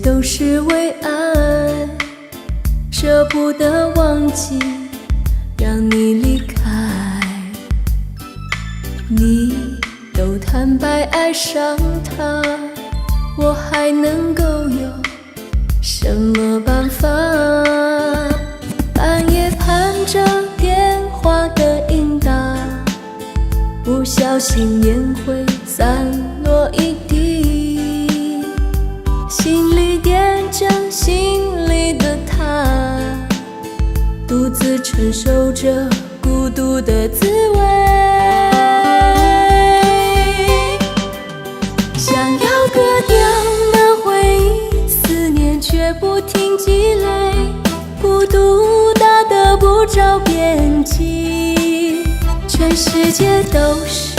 都是为爱，舍不得忘记，让你离开。你都坦白爱上他，我还能够有什么办法？半夜盼着电话的应答，不小心烟灰散落一地，心里点着心里的他，独自承受着孤独的滋味。想要割掉那回忆，思念却不停积累，孤独大得不着边际，全世界都是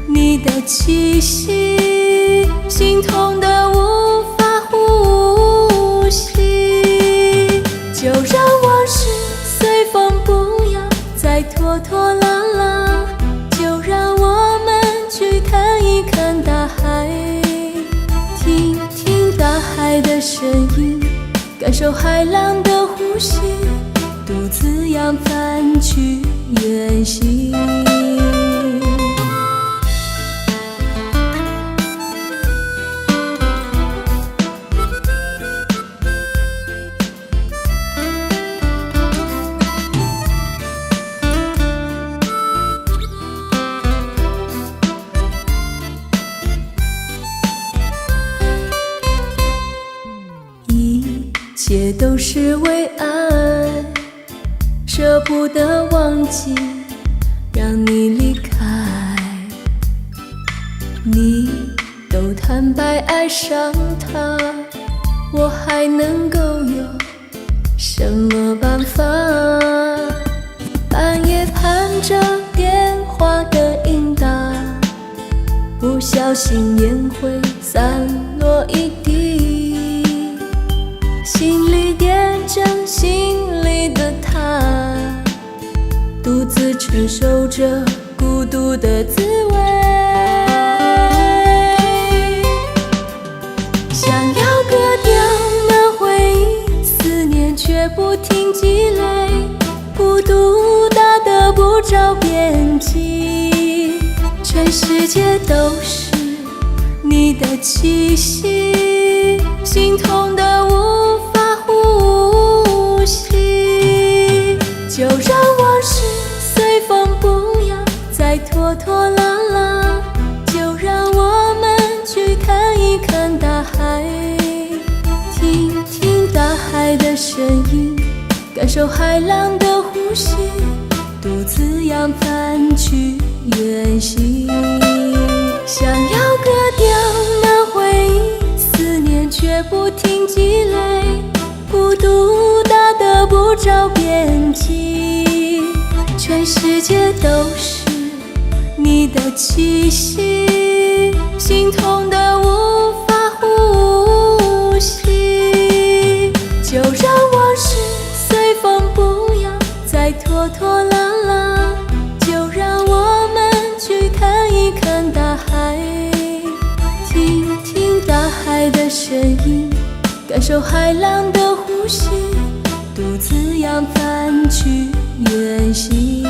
你的气息，心痛得无法呼吸。就让往事随风，不要再拖拖拉拉，就让我们去看一看大海，听听大海的声音，感受海浪的呼吸，独自扬帆去远行。一切都是为爱，舍不得忘记，让你离开。你都坦白爱上他，我还能够有什么办法？半夜盼着电话的应答，不小心烟灰散落一地，心里点着心里的他，独自承受着孤独的滋味。想要割掉那回忆，思念却不停积累，孤独大得不着边际，全世界都是你的气息，心痛得无法呼吸。就让往事随风，不要再拖拖拉拉，就让我们去看一看大海，听听大海的声音，感受海浪的呼吸，独自扬帆去远行。想要割掉那回忆，思念却不停积累，孤独大得不着边际，全世界都是你的气息，心痛得无法呼吸。就让往事随风，不要再拖拖拉拉，就让我们去看一看大海，听听大海的声音，感受海浪的呼吸，独自扬帆去远行。